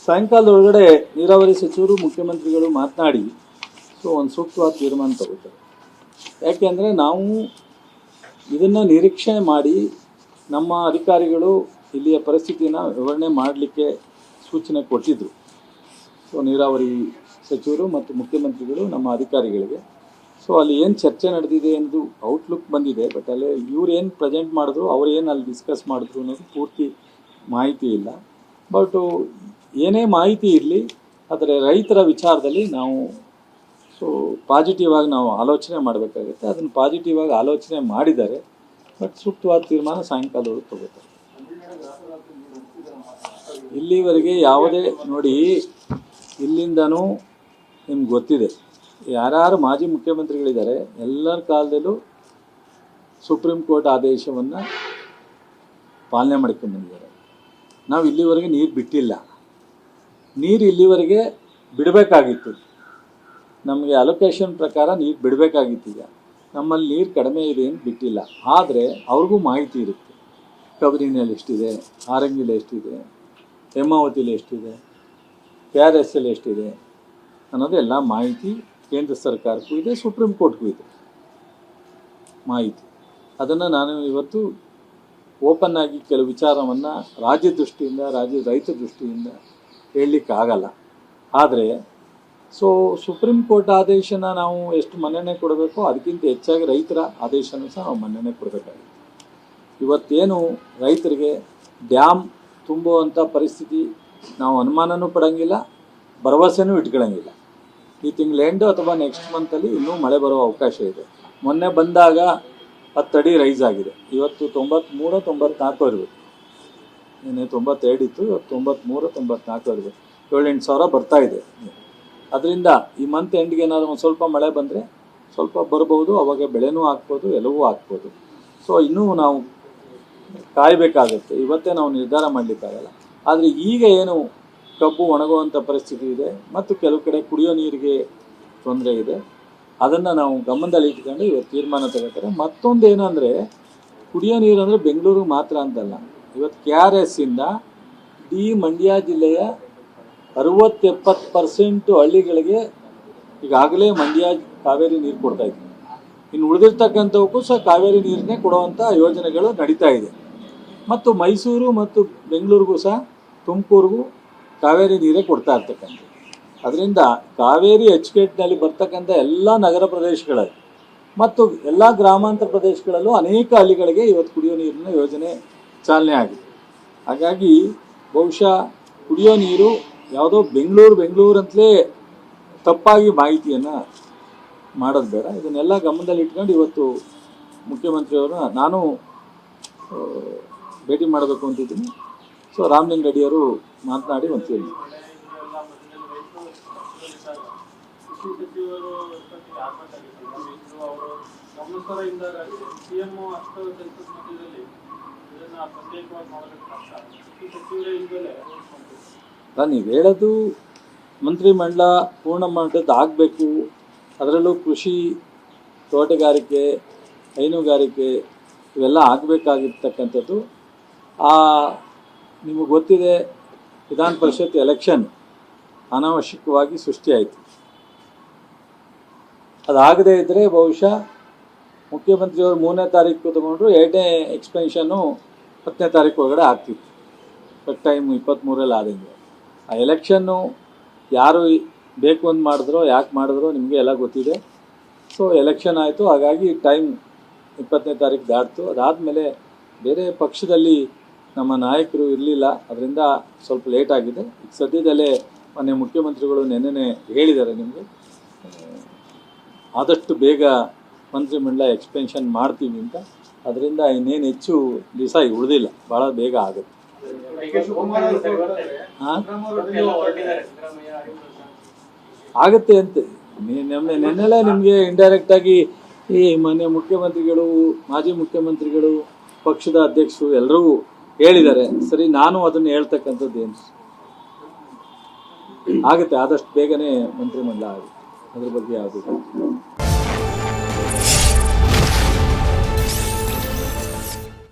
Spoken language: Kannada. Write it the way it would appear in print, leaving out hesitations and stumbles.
ಸಾಯಂಕಾಲದೊಳಗಡೆ ನೀರಾವರಿ ಸಚಿವರು ಮುಖ್ಯಮಂತ್ರಿಗಳು ಮಾತನಾಡಿ ಒಂದು ಸೂಕ್ತವಾದ ತೀರ್ಮಾನ ತಗೋತಾರೆ. ಯಾಕೆಂದರೆ ನಾವು ಇದನ್ನು ನಿರೀಕ್ಷಣೆ ಮಾಡಿ ನಮ್ಮ ಅಧಿಕಾರಿಗಳು ಇಲ್ಲಿಯ ಪರಿಸ್ಥಿತಿನ ವಿವರಣೆ ಮಾಡಲಿಕ್ಕೆ ಸೂಚನೆ ಕೊಟ್ಟಿದ್ದರು. ನೀರಾವರಿ ಸಚಿವರು ಮತ್ತು ಮುಖ್ಯಮಂತ್ರಿಗಳು ನಮ್ಮ ಅಧಿಕಾರಿಗಳಿಗೆ ಅಲ್ಲಿ ಏನು ಚರ್ಚೆ ನಡೆದಿದೆ ಅನ್ನೋದು ಔಟ್ಲುಕ್ ಬಂದಿದೆ. ಬಟ್ ಅಲ್ಲಿ ಇವ್ರು ಏನು ಪ್ರೆಸೆಂಟ್ ಮಾಡಿದ್ರು, ಅವ್ರು ಏನು ಅಲ್ಲಿ ಡಿಸ್ಕಸ್ ಮಾಡಿದ್ರು ಅನ್ನೋದು ಪೂರ್ತಿ ಮಾಹಿತಿ ಇಲ್ಲ. ಬಟ್ ಏನೇ ಮಾಹಿತಿ ಇರಲಿ, ಆದರೆ ರೈತರ ವಿಚಾರದಲ್ಲಿ ನಾವು ಪಾಸಿಟಿವ್ ಆಗಿ ನಾವು ಆಲೋಚನೆ ಮಾಡಬೇಕಾಗುತ್ತೆ. ಅದನ್ನು ಪಾಸಿಟಿವ್ ಆಗಿ ಆಲೋಚನೆ ಮಾಡಿದ್ದಾರೆ. ಬಟ್ ಸೂಕ್ತವಾದ ತೀರ್ಮಾನ ಸಾಯಂಕಾಲದೊಳಗೆ ತಗೋತಾರೆ. ಇಲ್ಲಿವರೆಗೆ ಯಾವುದೇ ನೋಡಿ, ಇಲ್ಲಿಂದನೂ ನಿಮ್ಗೆ ಗೊತ್ತಿದೆ, ಯಾರ್ಯಾರು ಮಾಜಿ ಮುಖ್ಯಮಂತ್ರಿಗಳಿದ್ದಾರೆ ಎಲ್ಲರ ಕಾಲದಲ್ಲೂ ಸುಪ್ರೀಂ ಕೋರ್ಟ್ ಆದೇಶವನ್ನು ಪಾಲನೆ ಮಾಡ್ಕೊಂಡು ಬಂದಿದ್ದಾರೆ. ನಾವು ಇಲ್ಲಿವರೆಗೆ ನೀರು ಬಿಟ್ಟಿಲ್ಲ. ನೀರು ಇಲ್ಲಿವರೆಗೆ ಬಿಡಬೇಕಾಗಿತ್ತು. ನಮಗೆ ಅಲೋಕೇಶನ್ ಪ್ರಕಾರ ನೀರು ಬಿಡಬೇಕಾಗಿತ್ತು. ಈಗ ನಮ್ಮಲ್ಲಿ ನೀರು ಕಡಿಮೆ ಇದೆ ಅಂತ ಬಿಟ್ಟಿಲ್ಲ. ಆದರೆ ಅವ್ರಿಗೂ ಮಾಹಿತಿ ಇರುತ್ತೆ, ಕಬಿನಿನಲ್ಲಿ ಎಷ್ಟಿದೆ, ಹಾರಂಗಿಲಿ ಎಷ್ಟಿದೆ, ಹೇಮಾವತಿಲಿ ಎಷ್ಟಿದೆ, KRS ಅಲ್ಲಿ ಎಷ್ಟಿದೆ ಅನ್ನೋದೆಲ್ಲ ಮಾಹಿತಿ ಕೇಂದ್ರ ಸರ್ಕಾರಕ್ಕೂ ಇದೆ, ಸುಪ್ರೀಂ ಕೋರ್ಟ್ಗೂ ಇದೆ ಮಾಹಿತಿ. ಅದನ್ನು ನಾನು ಇವತ್ತು ಓಪನ್ ಆಗಿ ಕೆಲವು ವಿಚಾರವನ್ನು ರಾಜ್ಯ ದೃಷ್ಟಿಯಿಂದ, ರಾಜ್ಯದ ರೈತ ದೃಷ್ಟಿಯಿಂದ ಹೇಳಲಿಕ್ಕಾಗಲ್ಲ. ಆದರೆ ಸುಪ್ರೀಂ ಕೋರ್ಟ್ ಆದೇಶನ ನಾವು ಎಷ್ಟು ಮನ್ನಣೆ ಕೊಡಬೇಕೋ ಅದಕ್ಕಿಂತ ಹೆಚ್ಚಾಗಿ ರೈತರ ಆದೇಶನೂ ಸಹ ನಾವು ಮನ್ನಣೆ ಕೊಡಬೇಕಾಗಿದೆ. ಇವತ್ತೇನು ರೈತರಿಗೆ ಡ್ಯಾಮ್ ತುಂಬುವಂಥ ಪರಿಸ್ಥಿತಿ ನಾವು ಅನುಮಾನನೂ ಪಡೋಂಗಿಲ್ಲ, ಭರವಸೆನೂ ಇಟ್ಕೊಳ್ಳೋಂಗಿಲ್ಲ. ಈ ತಿಂಗಳ ಎಂಡು ಅಥವಾ ನೆಕ್ಸ್ಟ್ ಮಂತಲ್ಲಿ ಇನ್ನೂ ಮಳೆ ಬರೋ ಅವಕಾಶ ಇದೆ. ಮೊನ್ನೆ ಬಂದಾಗ 10 ಅಡಿ ರೈಸ್ ಆಗಿದೆ. ಇವತ್ತು 93, 94 ಇರಬೇಕು. ಏನೇ 92 ಇತ್ತು, ಇವತ್ತು 93, 94 ಇರಬೇಕು. 7-8 ಸಾವಿರ ಬರ್ತಾ ಇದೆ. ಅದರಿಂದ ಈ ಮಂತ್ ಎಂಡ್ಗೆ ಏನಾದರೂ ಒಂದು ಸ್ವಲ್ಪ ಮಳೆ ಬಂದರೆ ಸ್ವಲ್ಪ ಬರ್ಬೋದು, ಅವಾಗ ಬೆಳೆನೂ ಹಾಕ್ಬೋದು, ಎಲ್ಲವೂ ಹಾಕ್ಬೋದು. ಇನ್ನೂ ನಾವು ಕಾಯಬೇಕಾಗತ್ತೆ. ಇವತ್ತೇ ನಾವು ನಿರ್ಧಾರ ಮಾಡಲಿಕ್ಕಾಗಲ್ಲ. ಆದರೆ ಈಗ ಏನು ಕಬ್ಬು ಒಣಗುವಂಥ ಪರಿಸ್ಥಿತಿ ಇದೆ ಮತ್ತು ಕೆಲವು ಕಡೆ ಕುಡಿಯೋ ನೀರಿಗೆ ತೊಂದರೆ ಇದೆ. ಅದನ್ನು ನಾವು ಗಮನದಲ್ಲಿ ಇಟ್ಕೊಂಡು ಇವತ್ತು ತೀರ್ಮಾನ ತಗೋತಾರೆ. ಮತ್ತೊಂದು ಏನಂದರೆ, ಕುಡಿಯೋ ನೀರು ಅಂದರೆ ಬೆಂಗಳೂರಿಗೆ ಮಾತ್ರ ಅಂತಲ್ಲ. ಇವತ್ತು KRS ಇಂದ ಇಡೀ ಮಂಡ್ಯ ಜಿಲ್ಲೆಯ 60-70% ಹಳ್ಳಿಗಳಿಗೆ ಈಗಾಗಲೇ ಮಂಡ್ಯ ಕಾವೇರಿ ನೀರು ಕೊಡ್ತಾಯಿದೆ. ಇನ್ನು ಉಳಿದಿರ್ತಕ್ಕಂಥವಕ್ಕೂ ಸಹ ಕಾವೇರಿ ನೀರನ್ನೇ ಕೊಡುವಂಥ ಯೋಜನೆಗಳು ನಡೀತಾ ಇದೆ. ಮತ್ತು ಮೈಸೂರು ಮತ್ತು ಬೆಂಗಳೂರಿಗೂ ಸಹ, ತುಮಕೂರಿಗೂ ಕಾವೇರಿ ನೀರೇ ಕೊಡ್ತಾ ಇರ್ತಕ್ಕಂಥ. ಅದರಿಂದ ಕಾವೇರಿ ಅಚ್ಚುಕಟ್ಟಿನಲ್ಲಿ ಬರ್ತಕ್ಕಂಥ ಎಲ್ಲ ನಗರ ಪ್ರದೇಶಗಳಲ್ಲಿ ಮತ್ತು ಎಲ್ಲ ಗ್ರಾಮಾಂತರ ಪ್ರದೇಶಗಳಲ್ಲೂ ಅನೇಕ ಹಳ್ಳಿಗಳಿಗೆ ಇವತ್ತು ಕುಡಿಯೋ ನೀರಿನ ಯೋಜನೆ ಚಾಲನೆ ಆಗಿದೆ. ಹಾಗಾಗಿ ಬಹುಶಃ ಕುಡಿಯೋ ನೀರು ಯಾವುದೋ ಬೆಂಗಳೂರು ಅಂತಲೇ ತಪ್ಪಾಗಿ ಮಾಹಿತಿಯನ್ನು ಮಾಡೋದು ಬೇಡ. ಇದನ್ನೆಲ್ಲ ಗಮನದಲ್ಲಿ ಇಟ್ಕೊಂಡು ಇವತ್ತು ಮುಖ್ಯಮಂತ್ರಿಯವ್ರನ್ನ ನಾನು ಭೇಟಿ ಮಾಡಬೇಕು ಅಂತಿದ್ದೀನಿ. ರಾಮಲಿಂಗ ರೆಡ್ಡಿಯವರು ಮಾತನಾಡಿ ಒಂದು ಹೇಳಿ. ನೀವು ಹೇಳೋದು ಮಂತ್ರಿಮಂಡಲ ಪೂರ್ಣ ಮಟ್ಟದ ಆಗಬೇಕು. ಅದರಲ್ಲೂ ಕೃಷಿ, ತೋಟಗಾರಿಕೆ, ಹೈನುಗಾರಿಕೆ ಇವೆಲ್ಲ ಆಗಬೇಕಾಗಿರ್ತಕ್ಕಂಥದ್ದು. ನಿಮಗೆ ಗೊತ್ತಿದೆ, ವಿಧಾನ ಪರಿಷತ್ ಎಲೆಕ್ಷನ್ ಅನಾವಶ್ಯಕವಾಗಿ ಸೃಷ್ಟಿಯಾಯಿತು. ಅದಾಗದೇ ಇದ್ದರೆ ಬಹುಶಃ ಮುಖ್ಯಮಂತ್ರಿಯವರು 3ನೇ ತಾರೀಕು ತಗೊಂಡ್ರು, 2ನೇ ಎಕ್ಸ್ಟೆನ್ಷನ್ನು 10ನೇ ತಾರೀಕು ಒಳಗಡೆ ಆಗ್ತಿತ್ತು. ಕಟ್ ಟೈಮ್ 23ರಲ್ಲಿ ಆದಂಗೆ. ಆ ಎಲೆಕ್ಷನ್ನು ಯಾರು ಬೇಕು ಅಂತ ಮಾಡಿದ್ರೋ, ಯಾಕೆ ಮಾಡಿದ್ರೋ ನಿಮಗೆ ಎಲ್ಲ ಗೊತ್ತಿದೆ. ಎಲೆಕ್ಷನ್ ಆಯಿತು, ಹಾಗಾಗಿ ಟೈಮ್ 20ನೇ ತಾರೀಕು ದಾಟ್ತು. ಅದಾದಮೇಲೆ ಬೇರೆ ಪಕ್ಷದಲ್ಲಿ ನಮ್ಮ ನಾಯಕರು ಇರಲಿಲ್ಲ, ಅದರಿಂದ ಸ್ವಲ್ಪ ಲೇಟ್ ಆಗಿದೆ. ಈಗ ಸದ್ಯದಲ್ಲೇ ಮೊನ್ನೆ ಮುಖ್ಯಮಂತ್ರಿಗಳು ನೆನ್ನೆ ಹೇಳಿದ್ದಾರೆ ನಿಮಗೆ, ಆದಷ್ಟು ಬೇಗ ಮಂತ್ರಿಮಂಡಲ ಎಕ್ಸ್ಟೆನ್ಷನ್ ಮಾಡ್ತೀವಿ ಅಂತ. ಅದರಿಂದ ಇನ್ನೇನು ಹೆಚ್ಚು ದಿವಸ ಉಳಿದಿಲ್ಲ, ಭಾಳ ಬೇಗ ಆಗುತ್ತೆ. ಆಗುತ್ತೆ ಅಂತ ನೆನ್ನೆಲ್ಲ ನಿಮಗೆ ಇಂಡೈರೆಕ್ಟಾಗಿ ಈ ಮೊನ್ನೆ ಮುಖ್ಯಮಂತ್ರಿಗಳು, ಮಾಜಿ ಮುಖ್ಯಮಂತ್ರಿಗಳು, ಪಕ್ಷದ ಅಧ್ಯಕ್ಷರು ಎಲ್ಲರೂ ಹೇಳಿದ್ದಾರೆ. ಸರಿ, ನಾನು ಅದನ್ನು ಹೇಳ್ತಕ್ಕಂಥದ್ದು ಏನು ಆಗುತ್ತೆ, ಆದಷ್ಟು ಬೇಗನೆ ಮಂತ್ರಿಮಂಡಲ ಆಗುತ್ತೆ. ಅದ್ರ ಬಗ್ಗೆ ಯಾವುದಿಲ್ಲ.